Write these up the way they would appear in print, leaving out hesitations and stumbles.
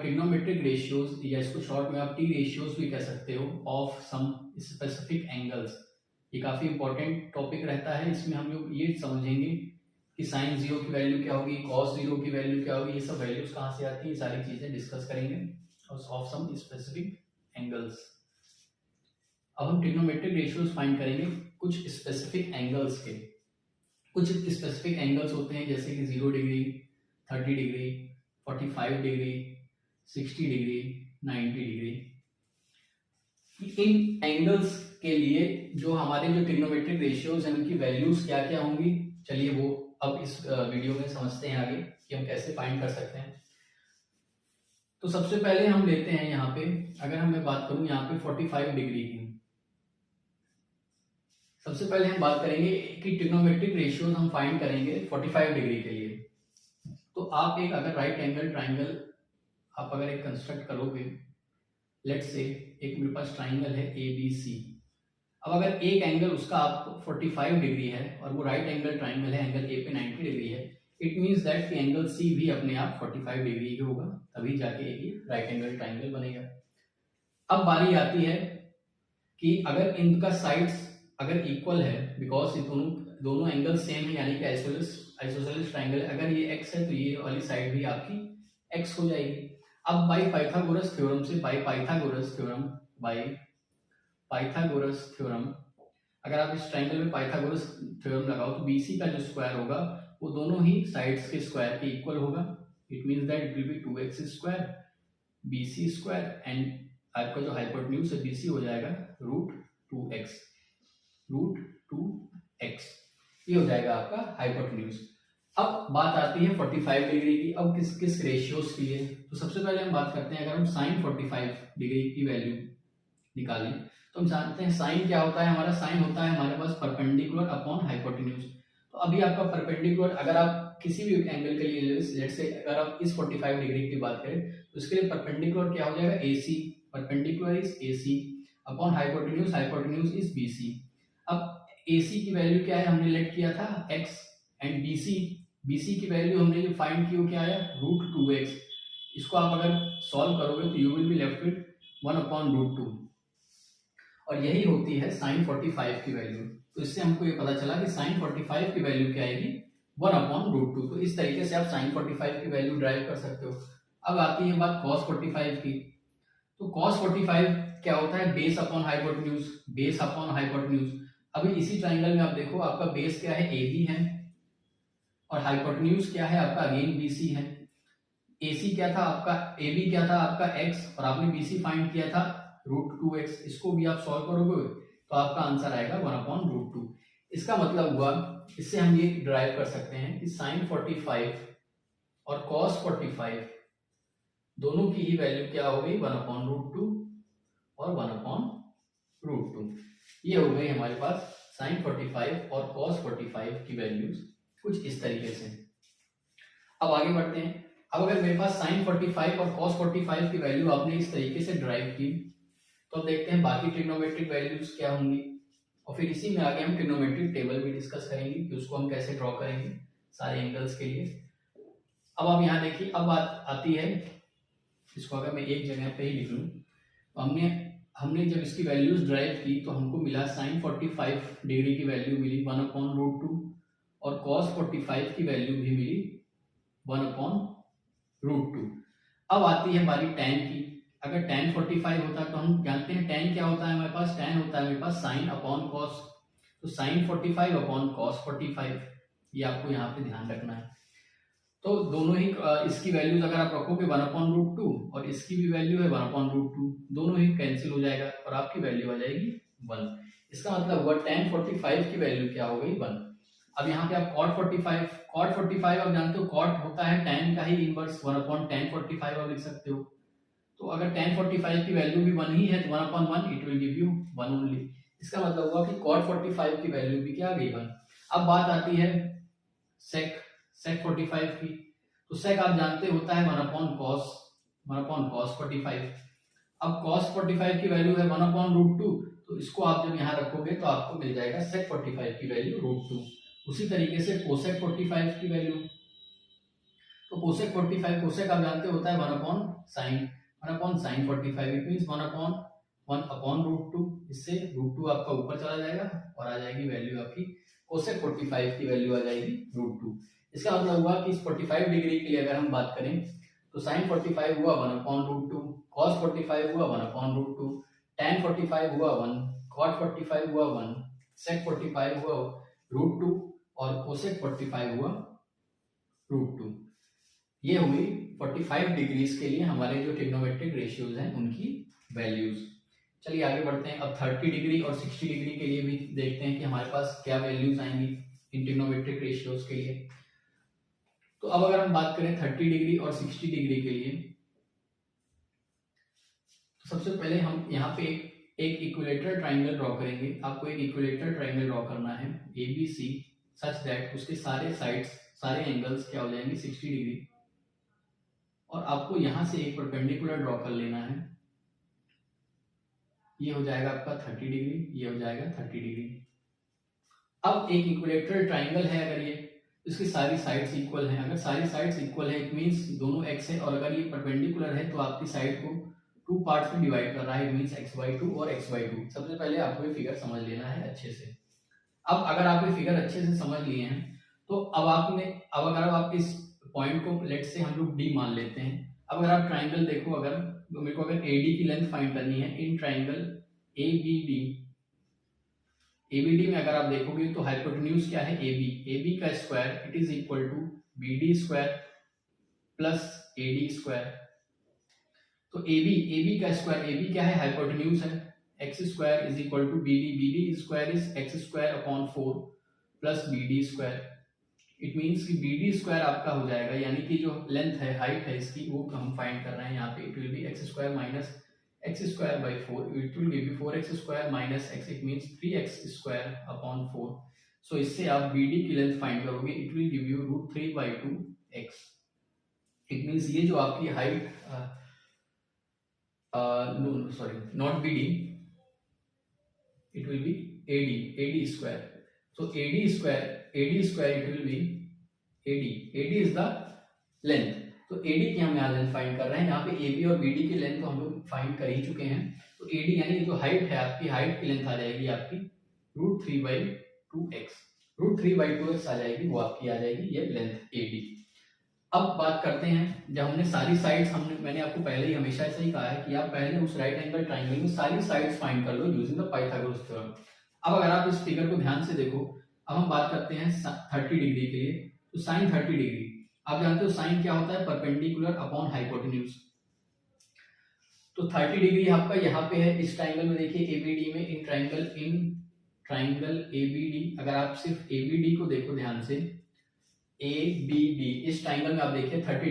Trigonometric ratios या इसको short में आप टी रेशियोज भी कह सकते हो ऑफ सम स्पेसिफिक एंगल्स। ये काफ़ी इंपॉर्टेंट टॉपिक रहता है। इसमें हम लोग ये समझेंगे कि साइन जीरो की वैल्यू क्या होगी, कॉस जीरो की वैल्यू क्या होगी, ये सब वैल्यूज कहाँ से आती है, ये सारी चीज़ें डिस्कस करेंगे ऑफ सम स्पेसिफिक एंगल्स। अब हम ट्रिग्नोमेट्रिक रेशियोज फाइंड करेंगे कुछ स्पेसिफिक एंगल्स के। कुछ स्पेसिफिक एंगल्स होते हैं जैसे कि 0 degree, 30 degree, 45 degree, 60 degree, 90 degree. इन एंगल्स के लिए जो हमारे जो ट्रिग्नोमेट्रिक रेशियोज हैं उनकी वैल्यूज क्या क्या होंगी, चलिए वो अब इस वीडियो में समझते हैं आगे कि हम कैसे फाइंड कर सकते हैं। तो सबसे पहले हम लेते हैं यहाँ पे, अगर मैं बात करूं यहाँ पे 45 डिग्री की। सबसे पहले हम बात करेंगे कि ट्रिग्नोमेट्रिक रेशियोज हम फाइंड करेंगे 45 डिग्री के लिए। तो आप एक अगर राइट एंगल ट्राइंगल आप अगर एक कंस्ट्रक्ट करोगे, लेट्स से एक मेरे पास ट्राइंगल है ABC। अब अगर एक एंगल उसका आपको 45 डिग्री है और वो राइट एंगल ट्राइंगल है, एंगल A पे 90 डिग्री है, इट मींस दैट कि एंगल C भी अपने आप 45 डिग्री ही होगा, तभी जाके एक राइट एंगल ट्राइंगल बनेगा। अब बारी आती है कि अगर इनका साइड्स अगर इक्वल है, बिकॉज ये दोनों एंगल सेम है, यानी कि आइसोसेलेस ट्राइंगल है, अगर ये x है तो ये वाली साइड भी आपकी x हो जाएगी। अब बाय पाइथागोरस थ्योरम से, बाय पाइथागोरस थ्योरम अगर आप इस ट्राइंगल में पाइथागोरस थ्योरम लगाओ तो BC का जो स्क्वायर होगा वो दोनों ही साइड्स के स्क्वायर के इक्वल होगा। It means that it will be 2x square BC square and आपका जो हाइपोटेन्यूज है BC हो जाएगा √2x, ये हो जाएगा आपका हाइपोटेन्यूज। अब बात आती है 45 डिग्री की। अब किस रेशियोज के लिए, तो सबसे पहले हम बात करते हैं, अगर हम साइन 45 डिग्री की वैल्यू निकालें तो हम जानते हैं साइन क्या होता है हमारा। साइन होता है हमारे पास परपेंडिकुलर अपॉन हाइपोटेन्यूज। तो अभी आपका परपेंडिकुलर, अगर आप किसी भी एंगल के लिए लेट्स से अगर आप इस 45 डिग्री की बात करें तो इसके लिए परपेंडिकुलर क्या हो जाएगा, AC, perpendicular is AC upon hypotenuse is BC। अब AC की वैल्यू क्या है, हमने लेट किया था x, एंड BC की वैल्यू हमने जो फाइंड की वो क्या आया, √2x। इसको आप अगर सॉल्व करोगे तो you will be left with 1/√2, और यही होती है साइन 45 की वैल्यू। तो इससे हमको ये पता चला कि साइन 45 की वैल्यू क्या आएगी, 1/√2। तो इस तरीके से आप साइन 45 की वैल्यू ड्राइव कर सकते हो। अब आती है बात cos 45 की। तो cos 45 क्या होता है, बेस अपॉन हाइपोटेन्यूज। अभी इसी ट्राइंगल में आप देखो, आपका बेस क्या है, AB है, और हाइपोटेन्यूज क्या है आपका, अगेन BC है। AC क्या था आपका, AB क्या था आपका x, और आपने BC फाइंड किया था √2x। इसको भी आप सॉल्व करोगे तो आपका आंसर आएगा 1/√2। इसका मतलब हुआ, इससे हम ये ड्राइव कर सकते हैं कि साइन 45 और cos 45 दोनों की ही वैल्यू क्या हो गई, 1/√2 और 1/√2। ये हो गई हमारे पास साइन 45 और cos 45 की वैल्यूज कुछ इस तरीके से। अब आगे बढ़ते हैं। अब अगर मेरे पास साइन 45 और cos 45 की वैल्यू आपने इस तरीके से ड्राइव की, तो अब देखते हैं बाकी ट्रिग्नोमेट्रिक वैल्यूज क्या होंगी, और फिर इसी में आगे हम ट्रिग्नोमेट्रिक टेबल भी डिस्कस करेंगे कि उसको हम कैसे ड्रॉ करेंगे सारे एंगल्स के लिए। अब आप यहाँ देखिए, अब बात आती है, इसको अगर मैं एक जगह पे ही लिख लूँ, तो हमने जब इसकी वैल्यूज ड्राइव की तो हमको मिला साइन 45 डिग्री की वैल्यू मिली 1/√2, और cos 45 की वैल्यू भी मिली 1/√2। अब आती है बारी tan की। अगर tan 45 होता है तो हम जानते हैं tan क्या होता है हमारे पास, tan होता है मेरे पास साइन अपॉन cos। तो साइन 45 अपॉन cos 45, ये आपको यहाँ पे ध्यान रखना है। तो दोनों ही इसकी वैल्यूज अगर आप रखोगे 1/√2 और इसकी भी वैल्यू है 1/√2, दोनों ही कैंसिल हो जाएगा और आपकी वैल्यू आ जाएगी 1। इसका मतलब हुआ tan 45 की वैल्यू क्या हो गई, 1। अब यहाँ पे आप cot 45 आप जानते हो cot होता है tan का ही इनवर्स, 1/tan 45 आप लिख सकते हो। तो अगर tan 45 की वैल्यू भी 1 ही है तो 1/1 it will give you 1 only. इसका मतलब हुआ कि cot 45 की वैल्यू भी क्या आ गई, 1। अब बात आती है sec 45 की। तो sec आप जानते होता है 1/cos 45। अब cos 45 की वैल्यू है 1/√2, तो इसको आप जब यहाँ रखोगे तो आपको मिल जाएगा sec 45 की वैल्यू √2। उसी तरीके से cosec 45 की वैल्यू, तो कोसेक 45, कोसेक आप जानते होता है 1/sin 45, इट मींस 1/1/√2। इससे √2 आपका ऊपर चला जाएगा और आ जाएगी वैल्यू आपकी कोसेक 45 की वैल्यू आ जाएगी √2। इसका मतलब हुआ कि इस 45 डिग्री की अगर हम बात करें तो sin 45 हुआ 1/√2, cos 45 हुआ 1/√2, tan 45 हुआ 1, cot 45 हुआ 1, sec 45 हुआ √2 और cosec 45 हुआ √2। ये हुई 45 डिग्रीज के लिए हमारे जो ट्रिग्नोमेट्रिक रेशियोज हैं उनकी वैल्यूज। चलिए आगे बढ़ते हैं। अब 30 डिग्री और 60 डिग्री के लिए भी देखते हैं कि हमारे पास क्या वैल्यूज आएंगी इन ट्रिग्नोमेट्रिक रेशियोज के लिए। तो अब अगर हम बात करें 30 डिग्री और 60 डिग्री के लिए, तो सबसे पहले हम यहाँ पे एक इक्विलेटरल ट्राइंगल ड्रॉ करेंगे। आपको एक इक्विलेटरल ट्राइंगल ड्रॉ करना है ABC सच दैट उसके सारे साइड्स, सारे एंगल्स क्या हो जाएंगे 60 डिग्री, और आपको यहां से एक परपेंडिकुलर ड्रॉ कर लेना है। ये हो जाएगा आपका 30 डिग्री, ये हो जाएगा 30 डिग्री। अब एक इक्विलेटरल ट्राइंगल है, अगर ये इसकी सारी साइड्स इक्वल हैं, अगर सारी साइड्स इक्वल है इट मींस दोनों x है, और अगर ये परपेंडिकुलर है तो आपकी साइड को 2 पार्ट्स में डिवाइड कर रहा है, इट मींस x/2 और x/2। सबसे पहले आपको ये फिगर समझ लेना है अच्छे से। अब अगर आप ये फिगर अच्छे से समझ लिए हैं तो अब अगर आप इस पॉइंट को लेट से हम लोग D मान लेते हैं। अब अगर आप ट्राइंगल देखो, अगर मेरे को अगर AD की लेंथ फाइंड करनी है इन ट्राइंगल ABD में अगर आप देखोगे तो हाइपोटेन्यूज क्या है AB का square it is equal to BD square plus AD square. तो AB का स्क्वायर, AB क्या है हाइपोटेन्यूज है, x square is equal to BD square is x square upon 4 plus BD square. It means कि BD square आपका हो जाएगा, यानी कि जो लेंथ है, हाइट है इसकी, वो हम फाइंड कर रहे हैं यहाँ पे। It will be x square minus x square by 4, it will give you 4x square minus x, it means 3x square upon 4। सो इससे आप BD की लेंथ फाइंड करोगे, it will give you √3/2x। It means ये जो आपकी height not BD, it will be AD square. So AD square it will be AD is the length. तो AD की हम यहाँ लेंथ फाइंड कर रहे हैं। यहाँ पे AB और BD की लेंथ तो हम लोग फाइंड कर ही चुके हैं। तो AD यानी जो हाइट है आपकी, हाइट की लेंथ आ जाएगी आपकी √3/2x, √3/2x आ जाएगी, वो आपकी आ जाएगी ये लेंथ AD। अब बात करते हैं, जब हमने सारी साइड्स, मैंने आपको पहले ही हमेशा ऐसा ही कहा है कि आप पहले उस राइट एंगल ट्राइंगल में सारी साइड्स फाइंड कर लो यूजिंग द पाइथागोरस थ्योरम। अब अगर आप इस फिगर को ध्यान से देखो, अब हम बात करते हैं 30 डिग्री के लिए। तो साइन 30 डिग्री, आप जानते हो साइन क्या होता है, परपेंडिकुलर अपॉन हाइपोटेन्यूज। तो 30 डिग्री आपका यहाँ पे है इस ट्राइंगल में। देखिए ABD में, इन ट्राइंगल ABD, अगर आप सिर्फ ABD को देखो ध्यान से, ABD इस ट्राइंगल में आप देखिए 30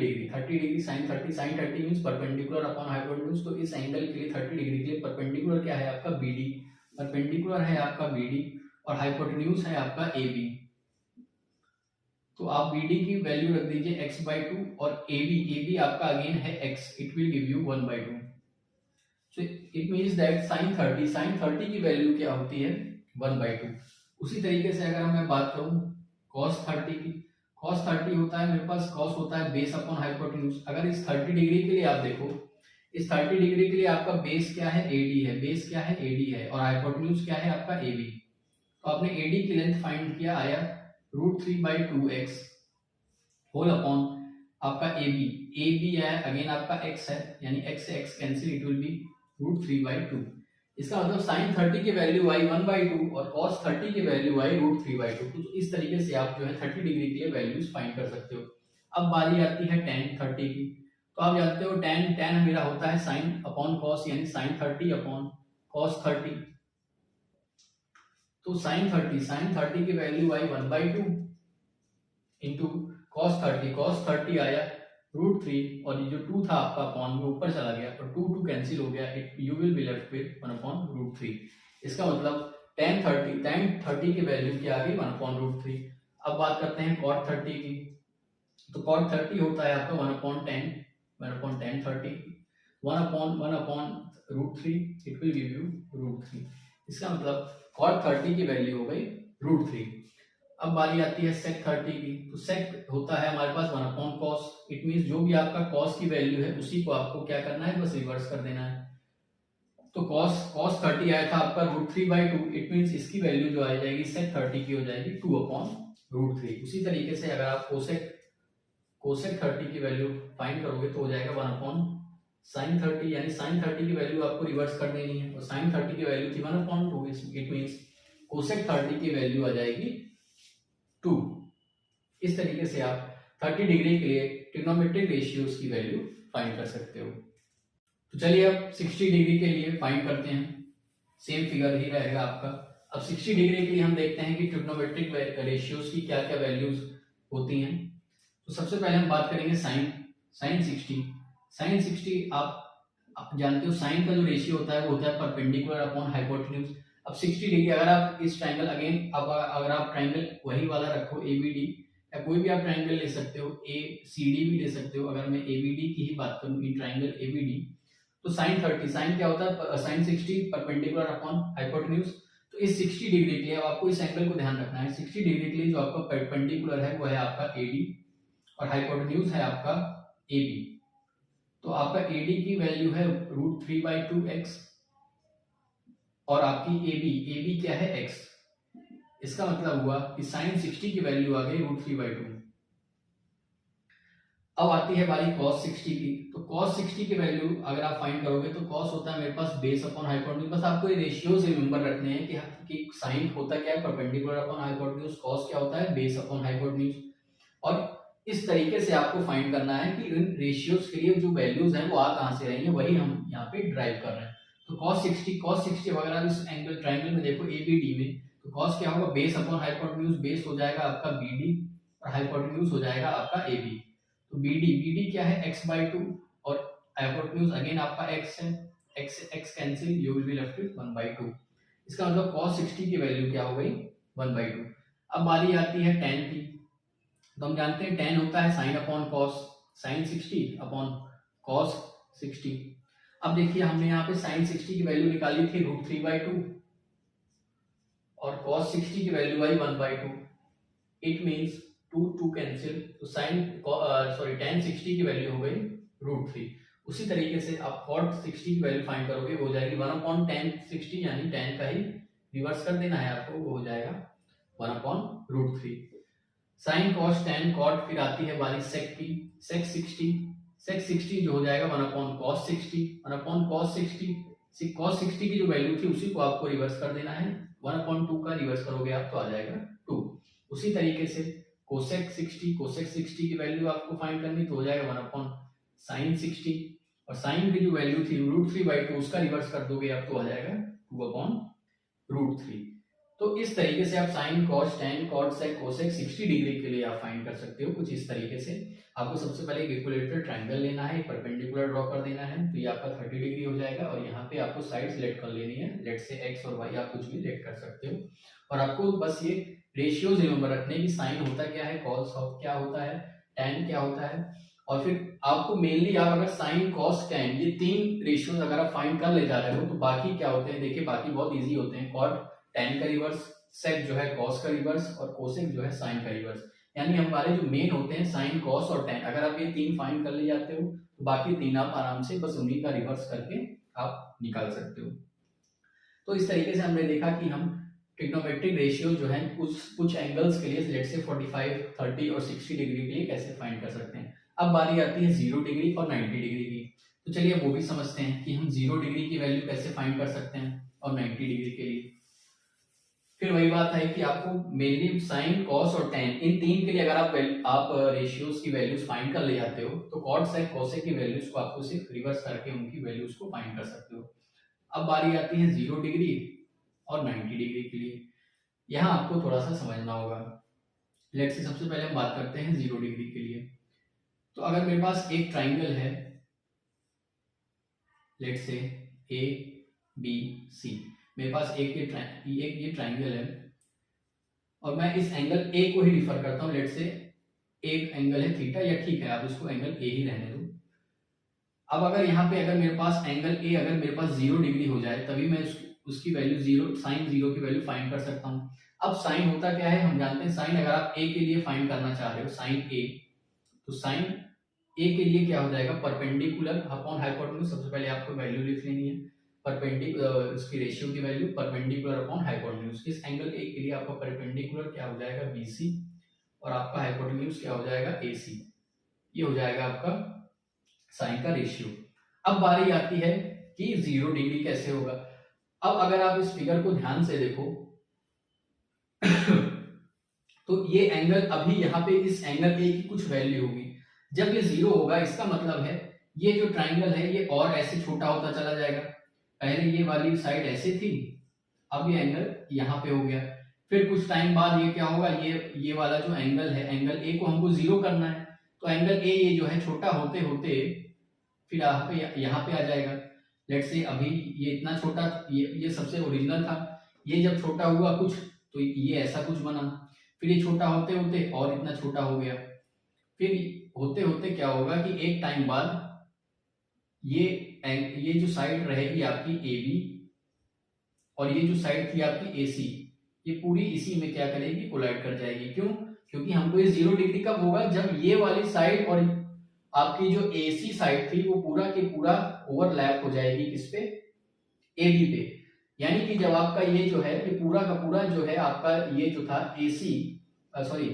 degree sine 30 means perpendicular upon hypotenuse. तो इस एंगल के लिए 30 डिग्री के लिए परपेंडिकुलर क्या है आपका BD, परपेंडिकुलर है आपका BD और हाइपोटेन्यूज है आपका AB। तो आप BD की वैल्यू रख दीजिए x/2 और AB आपका अगेन है x, it will give you 1/2। So it means that sine 30 की वैल्यू क्या होती है 1/2। उसी तरीके से अगर मैं बात करूं cos 30 की, cos 30 होता है मेरे पास, cos होता है बेस अपॉन हाइपोटेन्यूज। अगर इस 30 डिग्री के लिए आप देखो, इस 30 डिग्री के लिए आपका बेस क्या है AD है, बेस क्या है AD है और हाइपोटेन्यूज क्या है आपका AB। तो आपने AD की लेंथ फाइंड किया, आया √3/2x होल अपॉन आपका AB है अगेन आपका x है, यानी x से x cancel, it will be √3/2। इसका मतलब साइन 30 की वैल्यू आई 1/2 और cos 30 की वैल्यू आई √3/2। तो इस तरीके से आप जो है 30 डिग्री के लिए वैल्यूज फाइंड कर सकते हो। अब बारी आती है tan 30 की। तो आप जानते हो tan मेरा होता है साइन अपॉन cos, यानी साइन 30 अपॉन cos 30। तो साइन 30 की वैल्यू आई 1/2 इंटू cos 30 आया √3 और ये जो 2 था आपका अपॉन में ऊपर चला गया और 2 कैंसिल हो गया, you will be left with 1/√3। इसका मतलब tan 30 की वैल्यू क्या आ गई 1/√3। अब बात करते हैं cot 30 की। तो cot 30 होता है आपका 1/10 30 1/1/√3, इट विल गिव यू √3। इसका मतलब cot 30 की वैल्यू हो गई √3। अब बारी आती है sec 30 की। तो sec होता है हमारे पास 1/cos। इट मींस जो भी आपका cos की वैल्यू है उसी को आपको क्या करना है, बस रिवर्स कर देना है। तो cos 30 आया था आपका √3/2। इट मींस इसकी वैल्यू जो आ जाएगी sec 30 की हो जाएगी 2/√3। उसी तरीके से अगर आप cosec 30 की वैल्यू फाइंड करोगे तो हो जाएगा 1/sin 30, यानी sin 30 की वैल्यू आपको रिवर्स कर देनी है, और sin 30 की वैल्यू थी 1/2। इट मींस cosec 30 की वैल्यू आ जाएगी 2। इस तरीके से आप 30 डिग्री के लिए ट्रिग्नोमेट्रिक रेशियोज की वैल्यू फाइंड कर सकते हो। तो चलिए अब 60 डिग्री के लिए फाइंड करते हैं। सेम फिगर ही रहेगा आपका। अब 60 डिग्री के लिए हम देखते हैं कि ट्रिग्नोमेट्रिक रेशियोज की क्या क्या वैल्यूज होती हैं। तो सबसे पहले हम बात करेंगे साइन 60। साइन 60 आप जानते हो साइन का जो रेशियो होता है वो होता है परपेंडिकुलर अपॉन हाइपोटेन्यूज। अब 60 डिग्री अगर आप इस ट्रायंगल अगेन अब अगर आप ट्रायंगल वही वाला रखो एबीडी, या कोई भी आप ट्रायंगल ले सकते हो, एसीडी भी ले सकते हो। अगर मैं एबीडी की ही बात करूं, इन ट्रायंगल एबीडी, तो साइन 30, साइन क्या होता है, साइन 60 परपेंडिकुलर अपॉन हाइपोटेन्यूज। तो इस 60 डिग्री के लिए अब आपको इस एंगल को ध्यान रखना है। 60 डिग्री के लिए जो आपका परपेंडिकुलर है वो है आपका एडी, और हाइपोटेन्यूज है आपका एबी। तो आपका एडी की वैल्यू है √3/2x, और आपकी एबी क्या है, x। इसका मतलब हुआ कि साइन 60 की वैल्यू आ गई √3/2। अब आती है बारी cos 60 की। तो cos 60 की वैल्यू अगर आप फाइंड करोगे तो cos होता है मेरे पास बेस अपॉन हाइपोटेन्यूज। बस आपको ये रेशियोज रिमेंबर रखने हैं कि साइन होता क्या है, परपेंडिकुलर अपॉन हाइपोटेन्यूज, cos क्या होता है, बेस अपॉन हाइपोटेन्यूज। और इस तरीके से आपको फाइंड करना है कि इन रेशियोज के लिए जो वैल्यूज हैं वो आ कहां से रही हैं, वही हम यहाँ पे ड्राइव कर रहे हैं। तो cos 60 अगर आप इस एंगल ट्रायंगल में देखो एबीडी में, तो cos क्या होगा, बेस अपॉन हाइपोटेन्यूज। बेस हो जाएगा आपका बीडी और हाइपोटेन्यूज हो जाएगा आपका एबी। तो बीडी क्या है, x/2, और हाइपोटेन्यूज अगेन आपका x है। x cancel, you will be left with 1/2। इसका मतलब cos 60 की वैल्यू क्या हो गई, 1/2। अब बारी आती है tan की। तो हम जानते हैं tan होता है sin upon cos, sin 60 upon cos 60। अब देखिए हमने यहाँ पे sin 60 की वैल्यू निकाली थी √3/2, और cos 60 की value I 1/2। It means 2 cancel, तो tan 60 की वैल्यू हो गई √3। उसी तरीके से आप cot 60 की वैल्यू फाइंड करोगे, वो हो जाएगी 1/tan 60, यानी tan का ही रिवर्स कर देना है आपको, वो हो जाएगा 1/√3। साइन cos tan cot, फिर आती है बारी sec की। sec 60 जो हो जाएगा 1/cos 60। 1/cos 60, cos 60 की जो वैल्यू थी उसी को आपको रिवर्स कर देना है। 1/2 का रिवर्स करोगे आप तो आ जाएगा 2। उसी तरीके से cosec 60 की वैल्यू आपको फाइंड करनी, तो हो जाएगा 1/sin 60, और साइन की जो वैल्यू थी √3/2 उसका रिवर्स कर दोगे आप तो आ जाएगा 2/√3। तो इस तरीके से आप sine cos tan cot sec cosec 60 degree के लिए आप फाइंड कर सकते हो। कुछ इस तरीके से आपको सबसे पहले एक इक्विलेटरल ट्रायंगल लेना है, परपेंडिकुलर ड्रॉ कर देना है, तो ये आपका 30 डिग्री हो जाएगा, और यहाँ पे आपको साइड सिलेक्ट कर लेनी है। लेट से x और y आप कुछ भी सिलेक्ट कर सकते हो, और आपको बस ये रेशियोज रिमेंबर रखने की साइन होता क्या है, cos क्या होता है, tan क्या होता है। और फिर आपको मेनली आप अगर साइन cos tan ये 3 रेशियोज अगर आप फाइंड कर ले जा रहे हो, तो बाकी क्या होते हैं देखिए, बाकी बहुत इजी होते हैं। cot tan का रिवर्स, sec जो है cos का रिवर्स, और cosec जो है sin का रिवर्स। यानी हमारे जो मेन होते हैं sin, cos और tan, अगर आप ये 3 फाइंड कर ले जाते हो तो बाकी 3 आप आराम से बस उन्हीं का रिवर्स करके आप निकाल सकते हो। तो इस तरीके से हमने देखा कि हम ट्रिग्नोमेट्रिक रेशियो जो है कुछ एंगल्स के लिए, लेट से 45, 30 और 60 डिग्री के लिए कैसे फाइंड कर सकते हैं। अब बारी आती है 0 डिग्री और 90 डिग्री की। तो चलिए वो भी समझते हैं कि हम 0 डिग्री की वैल्यू कैसे फाइंड कर सकते हैं, और 90 डिग्री के लिए फिर वही बात है कि आपको मेनली साइन, cos और tan इन 3 के लिए अगर आप रेशियोज की वैल्यूज फाइंड कर ले जाते हो, तो cot sec cosec की वैल्यूज को आपको सिर्फ रिवर्स करके उनकी वैल्यूज को फाइंड कर सकते हो। अब बारी आती है 0 डिग्री और 90 डिग्री के लिए। यहाँ आपको थोड़ा सा समझना होगा। लेट्स से सबसे पहले हम बात करते हैं 0 डिग्री के लिए। तो अगर मेरे पास एक ट्राइंगल है, let's say A B C, मेरे पास एक ये ट्राइंगल है, और मैं इस एंगल ए को ही रिफर करता हूँ। लेट्स से एक एंगल है थीटा, या ठीक है आप इसको एंगल ए ही रहने दो। अब अगर यहाँ पे अगर मेरे पास एंगल ए अगर मेरे पास 0 डिग्री हो जाए, तभी मैं उसकी वैल्यू 0, साइन 0 की वैल्यू फाइंड कर सकता हूँ। अब साइन होता क्या है, हम जानते हैं साइन अगर आप ए के लिए फाइंड करना चाह रहे हो साइन ए, तो साइन ए के लिए क्या हो जाएगा, परपेंडिकुलर अपॉन हाइपोटेन्यूज। सबसे पहले आपको वैल्यू लिख लेनी है, परपेंडिकुलर इसकी रेशियो की वैल्यू परपेंडिकुलर अपॉन हाइपोटेन्यूज। इस एंगल ए के लिए आपका परपेंडिकुलर क्या हो जाएगा, बीसी, और आपका हाइपोटेन्यूज क्या हो जाएगा, एसी। ये हो जाएगा आपका साइन का रेशियो। अब बारी आती है कि 0 डिग्री कैसे होगा। अब अगर आप इस फिगर को ध्यान से देखो तो ये एंगल अभी यहाँ पे इस एंगल ए की कुछ वैल्यू होगी, जब ये 0 होगा इसका मतलब है ये जो ट्राइंगल है ये और ऐसे छोटा होता चला जाएगा। पहले ये वाली साइड ऐसे थी, अब ये एंगल यहाँ पे हो गया। फिर कुछ टाइम बाद ये क्या होगा, ये वाला जो एंगल है, एंगल ए को हमको 0 करना है, तो एंगल ए ये जो है छोटा होते होते फिर यहाँ पे आ जाएगा। लेट्स से अभी ये इतना छोटा, ये सबसे ओरिजिनल था, ये जब छोटा हुआ कुछ तो ये ऐसा कुछ बना, फिर ये छोटा होते होते और इतना छोटा हो गया, फिर होते होते क्या होगा कि एक टाइम बाद ये जो साइड रहेगी आपकी ए बी और ये जो साइड थी आपकी ए सी, ये पूरी इसी में क्या करेगी, कोलाइड कर जाएगी। क्यों? क्योंकि हमको ये 0 डिग्री कब होगा, जब ये वाली साइड और आपकी जो ए सी साइड थी वो पूरा के पूरा ओवरलैप हो जाएगी किस पे, ए बी पे। यानी कि जब आपका ये जो है ये पूरा का पूरा जो है आपका ये जो था ए सी, सॉरी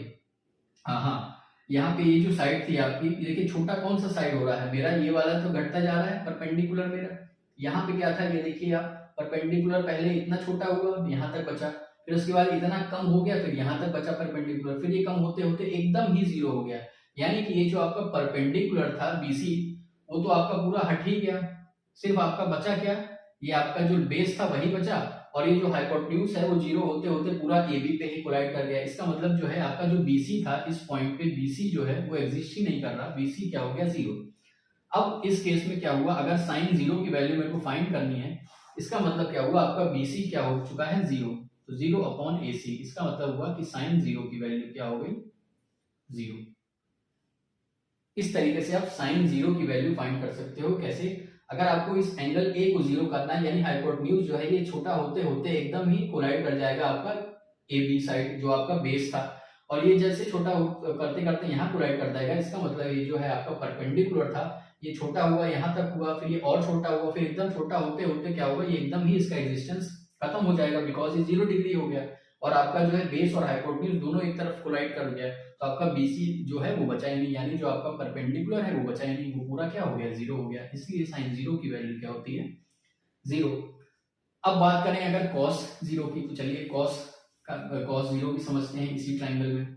हाँ, यहाँ पे ये जो साइड थी आपकी, देखिए छोटा कौन सा साइड हो रहा है मेरा, ये वाला तो घटता जा रहा है परपेंडिकुलर मेरा। यहाँ पे क्या था, ये देखिए आप, परपेंडिकुलर पहले इतना छोटा हुआ यहाँ तक बचा, फिर उसके बाद इतना कम हो गया, फिर यहाँ तक बचा परपेंडिकुलर, फिर ये कम होते होते एकदम ही 0 हो गया। यानी कि ये जो आपका परपेंडिकुलर था बीसी वो तो आपका पूरा हट ही गया, सिर्फ आपका बचा क्या, ये आपका जो बेस था वही बचा, और ये जो हाइपोटेन्यूज है वो 0 होते होते पूरा ए बी पे ही कोलाइड कर गया। इसका मतलब जो है आपका जो बीसी था इस पॉइंट पे बीसी जो है वो एग्जिस्ट ही नहीं कर रहा, बीसी क्या हो गया, 0। अब इस केस में क्या हुआ, अगर साइन 0 की वैल्यू मेरे को फाइंड करनी है, इसका मतलब क्या हुआ, आपका बीसी क्या हो चुका है, 0, तो 0 अपॉन ए सी। इसका मतलब हुआ कि साइन 0 की वैल्यू क्या हो गई, 0। इस तरीके से आप साइन 0 की वैल्यू फाइंड कर सकते हो। कैसे, अगर आपको इस एंगल ए को 0 करना है, यानी हाइपोटेन्यूज जो है ये छोटा होते होते एकदम ही कोलाइड कर जाएगा आपका ए बी साइड जो आपका बेस था, और ये जैसे छोटा करते करते यहाँ कोलाइड कर जाएगा। इसका मतलब ये जो है आपका परपेंडिकुलर था, ये छोटा हुआ यहाँ तक हुआ, फिर ये और छोटा हुआ, फिर एकदम छोटा होते होते क्या होगा, ये एकदम ही इसका एग्जिस्टेंस खत्म हो जाएगा, बिकॉज ये 0 डिग्री हो गया, और आपका जो है बेस और हाइपोटेन्यूज दोनों एक तरफ कोलाइड कर गया, तो आपका बीसी जो है वो बचा ही नहीं, यानी जो आपका परपेंडिकुलर है वो बचा ही नहीं, वो पूरा क्या हो गया, 0 हो गया। इसलिए साइन 0 की वैल्यू क्या होती है, 0। अब बात करें अगर cos 0 की, तो चलिए cos 0 भी समझते हैं इसी ट्राइंगल में।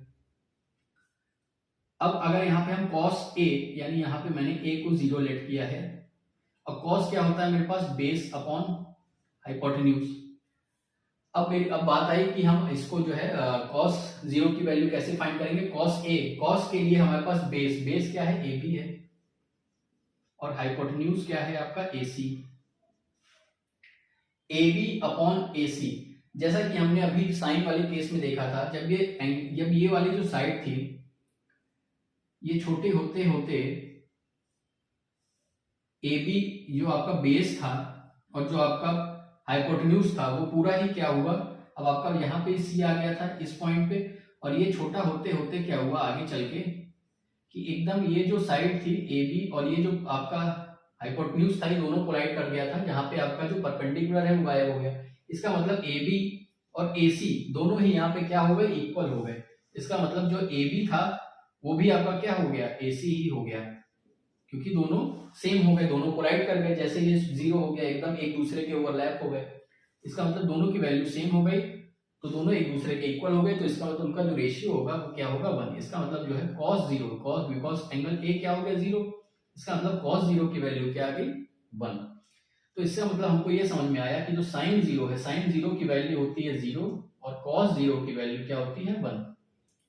अब अगर यहाँ पे हम cos a, यानी यहाँ पे मैंने a को 0 लेट किया है, और cos क्या होता है मेरे पास, बेस अपॉन हाइपोटेन्यूज। अब बात आई कि हम इसको जो है cos 0 की वैल्यू कैसे फाइंड करेंगे, cos के लिए हमारे पास बेस क्या है, AB है, और हाइपोटेन्यूज क्या है आपका AC। AB अपॉन AC, जैसा कि हमने अभी साइन वाले केस में देखा था, जब ये वाली जो साइड थी ये छोटे होते होते AB जो आपका बेस था और जो आपका हाइपोटेन्यूज था वो पूरा ही क्या हुआ, अब आपका यहाँ पे C आ गया था इस पॉइंट पे, और ये छोटा होते होते क्या हुआ आगे चल के कि एकदम ये जो साइड थी AB और ये जो आपका हाइपोटेन्यूज था ये दोनों कोलाइड कर गया था, जहाँ पे आपका जो परपेंडिकुलर है वो गायब हो गया। इसका मतलब AB और AC दोनों ही यहाँ पे क्या हो गए, इक्वल हो गए। इसका मतलब जो AB था वो भी आपका क्या हो गया, AC ही हो गया, क्योंकि दोनों सेम हो गए, दोनों कोलाइड कर गए, जैसे ये 0 हो गया एकदम एक दूसरे के ओवरलैप हो गए। इसका मतलब दोनों की वैल्यू सेम हो गई, तो दोनों एक दूसरे के इक्वल हो गए, तो इसका मतलब उनका जो रेशियो होगा वो क्या होगा, 1। इसका मतलब जो है cos 0, cos because angle A क्या हो गया, 0, इसका मतलब cos 0 की वैल्यू क्या आ गई, 1। तो इसका मतलब हमको ये समझ में आया कि जो sin 0 है, sin 0 की वैल्यू होती है 0 और cos 0 की वैल्यू क्या होती है, 1।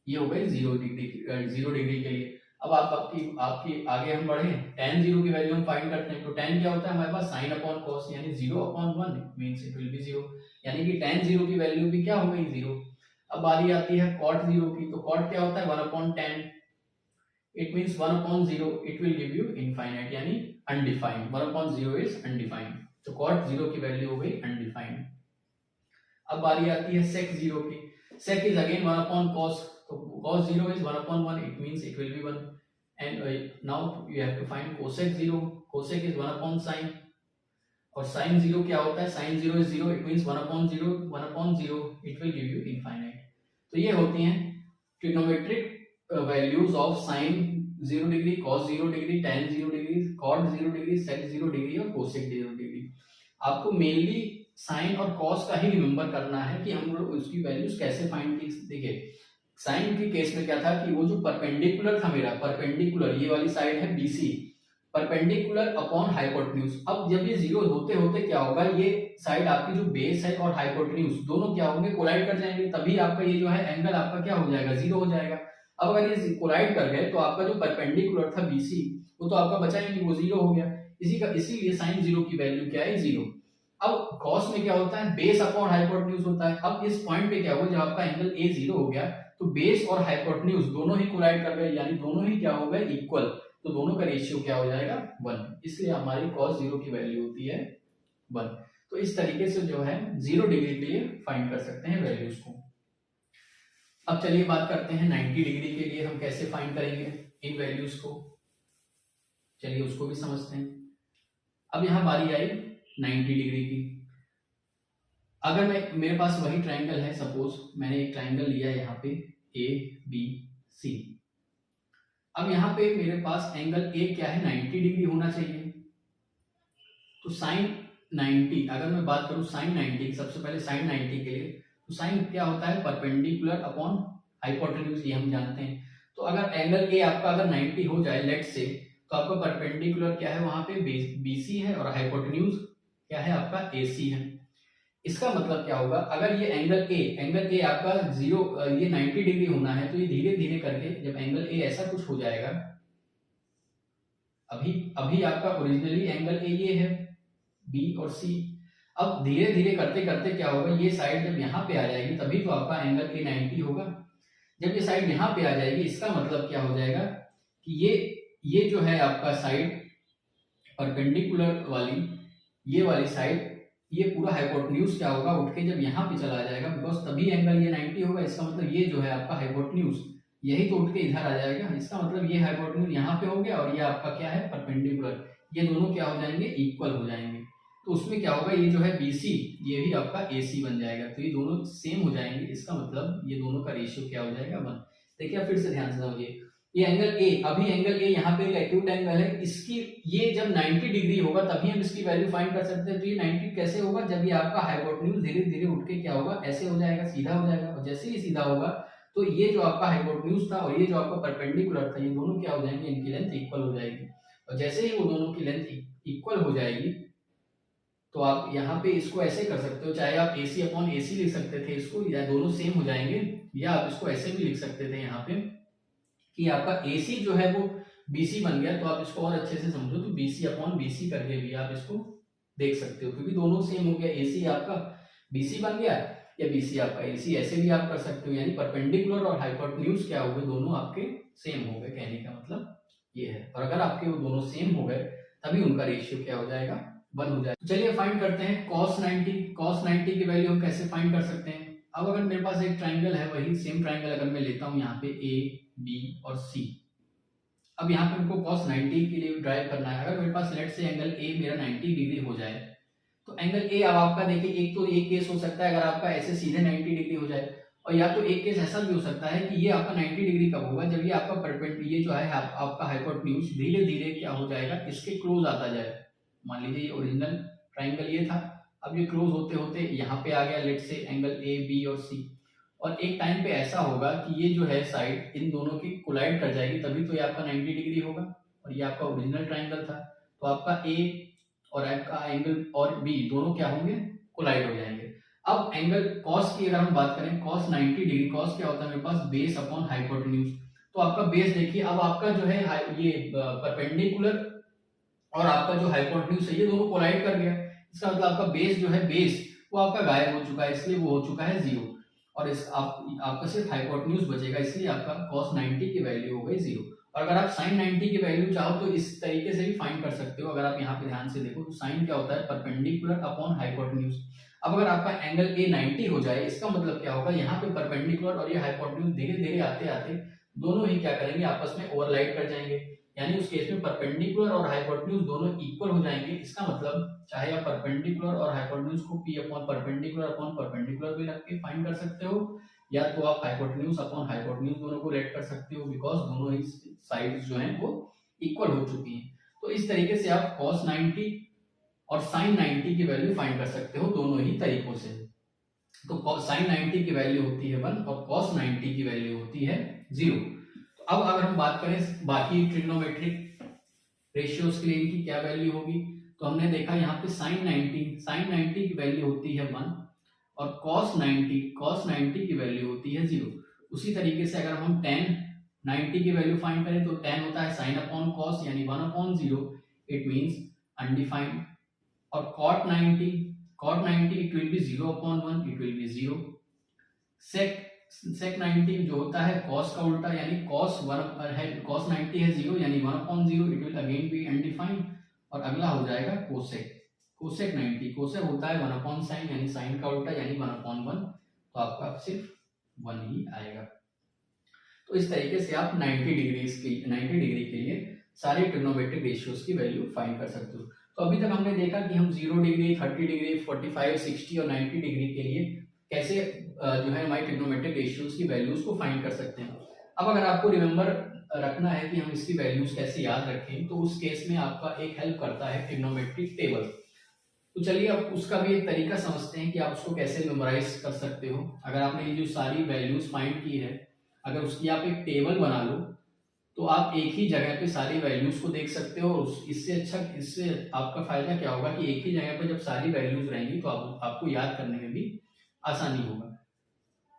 ये हो गई 0 डिग्री के लिए। अब आपकी आगे हम बढ़े, tan 0 की वैल्यू हम फाइंड करते हैं, तो tan क्या होता है हमारे पास, sin अपॉन cos, यानी 0 upon 1 means it will be 0, यानी कि tan 0 की वैल्यू भी क्या हो गई, 0। अब बारी आती है cot 0 की, तो cot क्या होता है, 1 upon tan, it means 1 upon 0 it will give you infinite, यानी अनडिफाइंड, 1 अपॉन 0 इज अनडिफाइंड, तो cot 0 की वैल्यू हो गई अनडिफाइंड। अब बारी आती है sec 0 की, sec is again 1 upon cos, so cos 0 is 1 upon 1, it means it will be 1. And now you have to find cosec 0, cosec is 1 upon sin, और sin 0 क्या होता है, sin 0 is 0, it means 1 upon 0, 1 upon 0, it will give you infinite. तो ये होती हैं trigonometric values of sin 0 degree, cos 0 degree, tan 0 degree, cot 0 degree, sec 0 degree और cosec 0 degree. आपको मेनली साइन और कॉस का ही रिमेंबर करना है कि हम लोग उसकी वैल्यूज कैसे फाइंड की. देखिए साइन के केस में क्या था कि वो जो परपेंडिकुलर था मेरा, परपेंडिकुलर ये वाली साइड है BC, परपेंडिकुलर अपॉन हाइपोटेन्यूज. अब जब ये जीरो होते होते क्या होगा, ये साइड आपकी जो बेस है और हाइपोटेन्यूज दोनों क्या होंगे, कोलाइड कर जाएंगे, तभी आपका ये जो है एंगल आपका क्या हो जाएगा, जीरो हो जाएगा. अब अगर ये कोलाइड कर गए तो आपका जो परपेंडिकुलर था BC वो तो आपका बचा ही नहीं, वो जीरो हो गया. इसीलिए साइन जीरो की वैल्यू क्या है, जीरो. अब कॉस में क्या होता है, बेस अपॉन हाइपोटेन्यूज होता है. अब इस पॉइंट पे क्या हुआ, जब आपका एंगल ए जीरो हो गया तो बेस और हाइपोटेन्यूज दोनों ही कोलाइड कर गए, यानी दोनों ही क्या हो गए, इक्वल. तो दोनों का रेशियो क्या हो जाएगा, 1. इसलिए हमारी cos 0 की वैल्यू होती है 1. तो इस तरीके से जो है 0 डिग्री के लिए फाइंड कर सकते हैं वैल्यूज को. अब चलिए बात करते हैं 90 डिग्री के लिए हम कैसे फाइंड करेंगे इन वैल्यूज को. चलिए उसको भी समझते हैं. अब यहाँ बारी आई 90 डिग्री की. अगर मेरे पास वही ट्राइंगल है, सपोज मैंने एक ट्राइंगल लिया यहाँ पे ABC. अब यहाँ पे मेरे पास एंगल ए क्या है, 90 डिग्री होना चाहिए. तो साइन 90, अगर मैं बात करूं साइन 90, सबसे पहले साइन 90 के लिए, तो साइन क्या होता है, परपेंडिकुलर अपॉन हाइपोटेन्यूज, ये हम जानते हैं. तो अगर एंगल ए आपका अगर 90 हो जाए लेट से, तो आपका परपेंडिकुलर क्या है वहां पे BC है और हाइपोटेन्यूज क्या है आपका AC है. इसका मतलब क्या होगा, अगर ये एंगल ए आपका जीरो, ये 90 डिग्री होना है, तो ये धीरे धीरे करके जब एंगल ए ऐसा कुछ हो जाएगा, अभी आपका ओरिजिनली एंगल ए ये है B और C. अब धीरे धीरे करते करते क्या होगा, ये साइड जब यहाँ पे आ जाएगी तभी तो आपका एंगल ए 90 होगा. जब ये साइड यहाँ पे आ जाएगी, इसका मतलब क्या हो जाएगा कि ये जो है आपका साइड परपेंडिकुलर वाली, ये वाली साइड, ये पूरा हाइपोटेन्यूज क्या होगा, उठ के जब यहाँ पे चला जाएगा, बिकॉज तभी एंगल ये 90 होगा. इसका मतलब ये जो है आपका हाइपोटेन्यूज, यही तो उठ के इधर आ जाएगा. इसका मतलब ये हाइपोटेन्यूज यहाँ पे हो गया और ये आपका क्या है, परपेंडिकुलर. ये दोनों क्या हो जाएंगे, इक्वल हो जाएंगे. तो उसमें क्या होगा, ये जो है BC ये भी आपका AC बन जाएगा. तो ये दोनों सेम हो जाएंगे. इसका मतलब ये दोनों का रेशियो क्या हो जाएगा, 1. देखिए फिर से ध्यान से समझिए. ये एंगल ए, अभी एंगल ए यहाँ पे एक्यूट एंगल है, इसकी ये जब 90 डिग्री होगा तभी हम इसकी वैल्यू फाइंड कर सकते हैं. तो ये 90 कैसे होगा, जब ये आपका हाइपोटेन्यूज धीरे धीरे उठ के क्या होगा, ऐसे हो जाएगा, सीधा हो जाएगा. और जैसे ही सीधा होगा तो ये जो आपका हाइपोटेन्यूज था और ये जो आपका परपेंडिकुलर था, ये दोनों क्या हो जाएंगे, इनकी लेंथ इक्वल हो जाएगी. और जैसे ही वो दोनों की लेंथ इक्वल हो जाएगी, तो आप यहाँ पे इसको ऐसे कर सकते हो, चाहे आप AC अपॉन AC लिख सकते थे इसको, या दोनों सेम हो जाएंगे, या आप इसको ऐसे भी लिख सकते थे यहाँ पे कि आपका AC जो है वो BC बन गया. तो आप इसको और अच्छे से समझो, तो BC अपॉन BC करके भी आप इसको देख सकते हो, क्योंकि दोनों सेम हो गया. AC आपका BC बन गया या BC आपका AC, ऐसे भी आप कर सकते हो. यानी परपेंडिकुलर और हाइपोटेन्यूज क्या हो गए, दोनों आपके सेम हो गए. कहने का मतलब ये है. और अगर आपके वो दोनों सेम हो गए तभी उनका रेशियो क्या हो जाएगा, 1 हो जाएगा. चलिए फाइंड करते हैं cos 90. cos 90 की वैल्यू हम कैसे फाइंड कर सकते हैं. अब अगर मेरे पास एक ट्राइंगल है, वही सेम ट्राइंगल अगर मैं लेता हूँ यहाँ पे A, B और C. अब यहाँ पे हमको cos 90 के लिए ड्राइव करना है. अगर मेरे पास लेट से एंगल A मेरा 90 डिग्री हो जाए, तो एंगल A अब आपका देखिए, एक तो एक केस हो सकता है अगर आपका ऐसे सीधे 90 डिग्री हो जाए, और या तो एक केस ऐसा भी हो सकता है कि ये आपका 90 डिग्री कब होगा, जब ये आपका परपेंडिकुलर, ये जो है आपका हाइपोटेन्यूज धीरे धीरे क्या हो जाएगा, इसके क्लोज आता जाए. मान लीजिए ये ओरिजिनल ट्राइंगल ये था, अब ये क्लोज होते होते यहाँ पे आ गया लेट से एंगल A, B और C. और एक टाइम पे ऐसा होगा कि ये जो है साइड इन दोनों की कोलाइड कर जाएगी, तभी तो ये आपका 90 डिग्री होगा. और ये आपका ओरिजिनल ट्राइंगल था, तो आपका A और आपका एंगल और B दोनों क्या होंगे, कोलाइड हो जाएंगे. अब एंगल cos की अगर हम बात करें, cos 90 डिग्री, cos क्या होता है मेरे पास, बेस अपॉन हाइपोटेन्यूज. तो आपका बेस देखिए, अब आपका जो है ये परपेंडिकुलर और आपका जो हाइपोटेन्यूज है ये दोनों कोलाइड कर गया. इसका मतलब आपका बेस जो है, बेस वो आपका गायब हो चुका है, इसलिए वो हो चुका है 0. और इस आपका सिर्फ हाइपोटेन्यूज बचेगा, इसलिए आपका cos 90 की वैल्यू हो गई 0. और अगर आप sin 90 की वैल्यू चाहो तो इस तरीके से भी फाइंड कर सकते हो. अगर आप यहाँ पे ध्यान से देखो तो साइन क्या होता है, परपेंडिकुलर अपॉन हाइपोटेन्यूज. अब अगर आपका एंगल ए 90 हो जाए, इसका मतलब क्या होगा, यहाँ पे परपेंडिकुलर और ये हाइपोटेन्यूज धीरे धीरे आते आते दोनों ही क्या करेंगे, आपस में ओवरलाइड कर जाएंगे, यानी उस केस में परपेंडिकुलर और हाइपोटेन्यूज दोनों इक्वल हो जाएंगे। इसका मतलब चाहे आप परपेंडिकुलर और हाइपोटेन्यूज को पी अपॉन परपेंडिकुलर भी रख के फाइंड कर सकते हो, या तो आप हाइपोटेन्यूज अपॉन हाइपोटेन्यूज दोनों को लेट कर सकते हो, बिकॉज दोनों ही साइड्स जो हैं वो इक्वल हो चुकी हैं। तो इस तरीके से आप cos 90 और sin 90 की वैल्यू फाइंड कर सकते हो दोनों ही तरीकों से। तो sin 90 की वैल्यू होती है 1 और cos 90 की वैल्यू होती है 0। तो अब अगर हम बात करें बाकी ट्रिग्नोमेट्रिक रेशियोज के लिए इनकी क्या वैल्यू होगी, तो हमने देखा यहाँ पे sin 90 की वैल्यू होती है 1 और cos 90 की वैल्यू होती है 0। उसी तरीके से अगर हम tan 90 की वैल्यू फाइंड करें तो tan होता है sin अपॉन cos यानी 1/0, इट मींस अनडिफाइंड। और cot 90 it will be 0/1, it will be 0। sec 90 जो होता है cos का उल्टा यानी cos 90 है 0 यानी 1/0, it will again be undefined. और अगला हो जाएगा cosec 90, cosec होता है 1/sin यानी sin का उल्टा यानी 1/1, तो आपका सिर्फ 1 ही आएगा। तो इस तरीके से आप 90 डिग्री के लिए सारे ट्रिग्नोमेट्रिक रेशियोज की वैल्यू फाइंड कर सकते हो। तो अभी तक हमने देखा कि हम 0 डिग्री, 30 डिग्री, 45, 60 और 90 डिग्री के लिए कैसे जो है हमारी ट्रिग्नोमेट्रिक रेशियोज की वैल्यूज को फाइंड कर सकते हैं। अब अगर आपको रिमेंबर रखना है कि हम इसकी वैल्यूज कैसे याद रखें, तो उस केस में आपका एक हेल्प करता है ट्रिग्नोमेट्रिक टेबल। तो चलिए अब उसका भी एक तरीका समझते हैं कि आप उसको कैसे मेमोराइज कर सकते हो। अगर आपने ये जो सारी वैल्यूज फाइंड की है, अगर उसकी आप एक टेबल बना लो तो आप एक ही जगह पे सारी वैल्यूज को देख सकते हो। इससे आपका फायदा क्या होगा कि एक ही जगह पे जब सारी वैल्यूज रहेंगी तो आपको याद करने में भी आसानी होगा।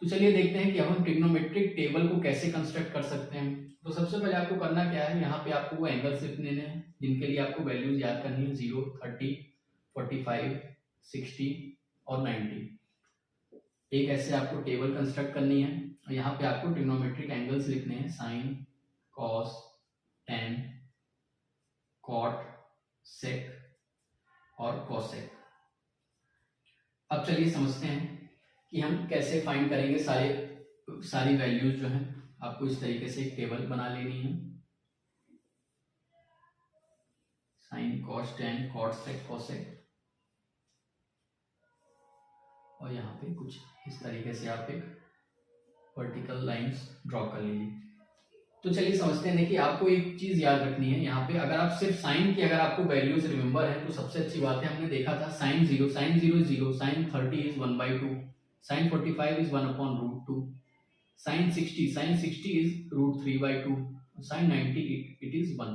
तो चलिए देखते हैं कि हम ट्रिग्नोमेट्रिक टेबल को कैसे कंस्ट्रक्ट कर सकते हैं। तो सबसे पहले आपको करना क्या है, यहाँ पे आपको वो एंगल्स लिखने हैं जिनके लिए आपको वैल्यूज याद करनी है, 0, 30, 45, 60 और 90। एक ऐसे आपको टेबल कंस्ट्रक्ट करनी है और यहाँ पे आपको ट्रिग्नोमेट्रिक एंगल्स लिखने हैं, sine, cos, tan, cot, sec और cosec। अब चलिए समझते हैं कि हम कैसे फाइंड करेंगे सारी वैल्यूज जो हैं। आपको इस तरीके से एक टेबल बना लेनी है, sine, cos, tan, cot, sec, cosec, और यहाँ पे कुछ इस तरीके से आप एक वर्टिकल लाइंस ड्रॉ कर लीजिए। तो चलिए समझते हैं। देखिए आपको एक चीज याद रखनी है, यहाँ पे अगर आप सिर्फ साइन की अगर आपको वैल्यूज रिमेंबर है तो सबसे अच्छी बात है, हमने देखा था sin 0 is 0, sin 30 is 1/2, sin 45 is 1/√2, sin 60 is √3/2, sin 90 it is 1।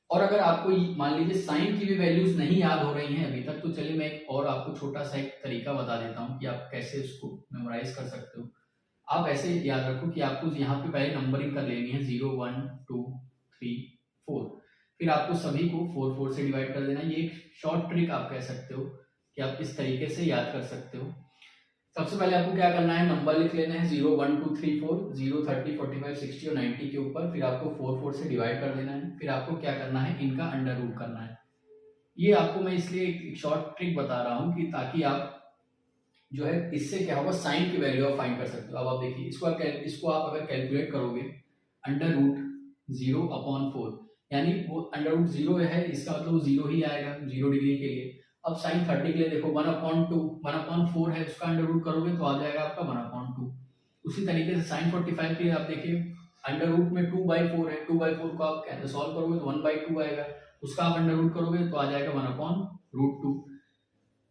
और अगर आपको मान लीजिए साइन की भी वैल्यूज नहीं याद हो रही हैं अभी तक, तो चलिए मैं एक और आपको छोटा सा एक तरीका बता देता हूँ कि आप कैसे उसको मेमोराइज कर सकते हो। आप ऐसे याद रखो कि आपको यहाँ पे पहले नंबरिंग कर लेनी है, 0, 1, 2, 3, 4, फिर आपको सभी को 4, 4 से डिवाइड कर देना है। ये एक शॉर्ट ट्रिक आप कह सकते हो कि आप इस तरीके से याद कर सकते हो। सबसे पहले आपको क्या करना है, नंबर लिख लेना है 0, 1, 2, 3, 4, 0, 30, 45, 60 और 90 के ऊपर, फिर आपको 4, 4 से डिवाइड कर देना है। फिर आपको क्या करना है, इनका अंडर रूट करना है। ये आपको मैं इसलिए एक शॉर्ट ट्रिक बता रहा हूँ कि ताकि आप जो है इससे क्या होगा, साइन की वैल्यू आप फाइंड कर सकते हो। अब आप देखिए इसको आप अगर कैलकुलेट करोगे, अंडर रूट 0/4 यानी वो अंडर रूट 0 है, इसका मतलब वो 0 ही आएगा 0 डिग्री के लिए। अब साइन 30 के लिए देखो 1/4 है, उसका अंडर रूट करोगे तो आ जाएगा आपका 1/2। उसी तरीके से साइन 45 के लिए आप देखिए अंडर रूट में 2/4 है, 2/4 को आप सॉल्व करोगे तो 1/2 आएगा, उसका आप अंडर रूट करोगे तो आ जाएगा 1/√2।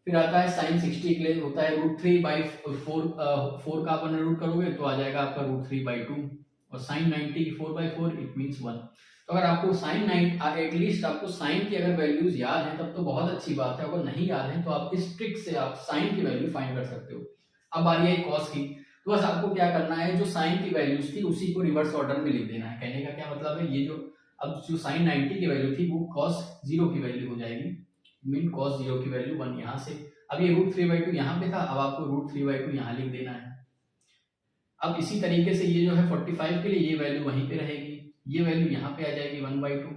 फिर आता है साइन 60 के लिए होता है √3/4, 4 का आप अंडर रूट करोगे तो आ जाएगा आपका √3/2, और साइन 90 की 4/4 इट मींस 1। तो अगर आपको साइन एटलीस्ट आपको साइन की अगर वैल्यूज याद है तब तो बहुत अच्छी बात है, अगर नहीं याद है तो आप इस ट्रिक से आप साइन की वैल्यू फाइंड कर सकते हो। अब आ रही है कॉस की, तो बस आपको क्या करना है, जो साइन की वैल्यूज थी उसी को रिवर्स ऑर्डर में लिख देना है। कहने का क्या मतलब है, ये जो अब जो साइन 90 की वैल्यू थी वो cos 0 की वैल्यू हो जाएगी, मीन cos 0 की वैल्यू 1 यहाँ से। अब ये √3/2 यहाँ पे था, अब आपको √3/2 यहाँ लिख देना है। अब इसी तरीके से ये जो है 45 के लिए ये वैल्यू वहीं पे रहेगी, ये वैल्यू यहाँ पे आ जाएगी 1/2,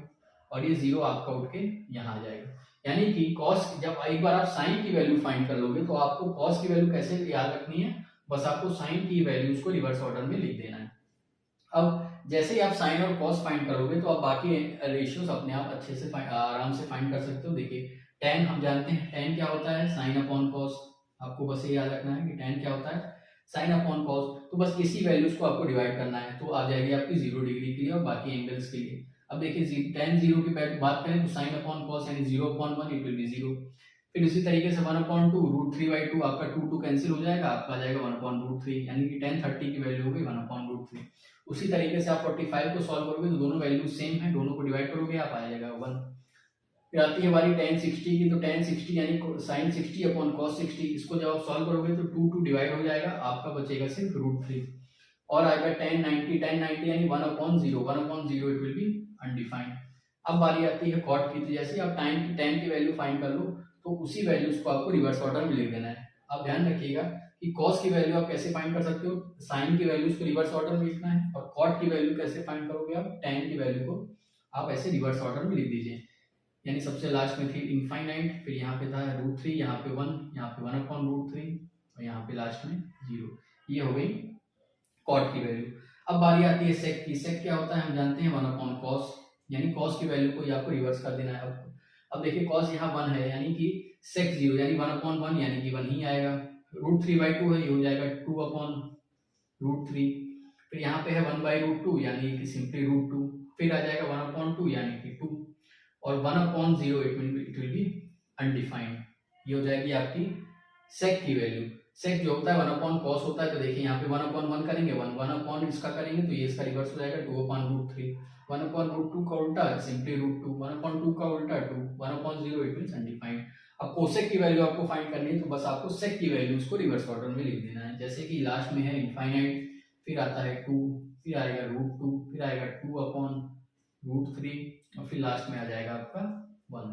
और ये 0 आपका उठ के यहाँ आ जाएगा। यानी कि कॉस, जब एक बार आप साइन की वैल्यू फाइंड कर लोगे तो आपको कॉस की वैल्यू कैसे याद रखनी है, बस आपको साइन की वैल्यूज को रिवर्स ऑर्डर में लिख देना है। अब जैसे ही आप साइन और कॉस फाइंड करोगे तो आप बाकी रेशियोज अपने आप अच्छे से आराम से फाइंड कर सकते हो। देखिए tan हम जानते हैं, tan क्या होता है, साइन अपॉन कॉस। आपको बस ये याद रखना है कि tan क्या होता है, साइन अपॉन कॉस। तो बस इसी वैल्यूज को आपको डिवाइड करना है तो आ जाएगी आपकी 0 डिग्री के लिए और बाकी एंगल्स के लिए। अब देखिए tan 0 की बात करें तो साइन अपॉन कॉस यानी 0/1 इट विल बी 0। फिर इसी तरीके से 1/2 √3/2 आपका 2 कैंसिल हो जाएगा, आपका आ जाएगा 1/√3 यानी कि tan 30 की वैल्यू हो गई 1/√3। उसी तरीके से आप 45 को सॉल्व करोगे तो दोनों वैल्यू सेम है, दोनों को डिवाइड करोगे आप आ जाएगा 1। फिर आती है हमारी tan 60 की, तो tan 60 यानी sin 60 अपॉन cos 60, इसको जब आप सॉल्व करोगे तो 2 डिवाइड हो जाएगा, आपका बचेगा सिर्फ √3। और आएगा tan 90 यानी 1/0, 1/0 इट विल बी अनडिफाइंड। अब बारी आती है cot की, तो जैसे आप tan की वैल्यू फाइंड कर लो तो उसी वैल्यूज को आपको रिवर्स ऑर्डर में लिख देना है। आप ध्यान रखिएगा कि cos की वैल्यू आप कैसे फाइंड कर सकते हो, sin की वैल्यूज को रिवर्स ऑर्डर में लिखना है, और cot की वैल्यू कैसे फाइंड करोगे आप, tan की वैल्यू को आप ऐसे रिवर्स ऑर्डर में लिख दीजिए। यानी सबसे लास्ट में थी इनफाइनाइट, फिर यहाँ पे था √3, यहाँ पे 1, यहाँ पे 1/√3 और यहाँ पे लास्ट में 0। ये हो गई cot की वैल्यू। अब बारी आती है sec की। sec क्या होता है हम जानते हैं 1/cos, यानी cos की वैल्यू को आपको रिवर्स कर देना है। अब देखिए cos यहाँ 1 है यानी कि sec 0 यानी 1/1 यानी कि 1 ही आएगा। √3/2 है, ये हो जाएगा 2/√3। फिर यहाँ पे है 1/√2 यानी कि सिंपली √2। फिर आ जाएगा 1/2 यानी कि 2 और 1/0 इट विल बी अनडिफाइंड। ये हो जाएगी आपकी sec की वैल्यू। sec जो होता है 1/cos होता है, तो देखिए यहाँ पे 1/1 करेंगे, 1 इसका करेंगे तो ये इसका रिवर्स हो जाएगा 2/√3। 1/√2 का उल्टा सिंपली √2, 1/2 का उल्टा 2, 1/0 इट मींस अनडिफाइंड। अब कोसेक की वैल्यू आपको फाइंड करनी है तो बस आपको सेक की वैल्यूज को रिवर्स ऑर्डर में लिख देना है। जैसे कि लास्ट में है इनफाइनाइट, फिर आता है 2, फिर आएगा √2, फिर आएगा 2/√3 और फिर लास्ट में आ जाएगा आपका 1।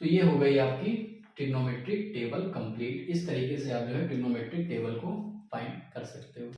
तो ये हो गई आपकी ट्रिग्नोमेट्रिक टेबल कंप्लीट। इस तरीके से आप जो है ट्रिग्नोमेट्रिक टेबल को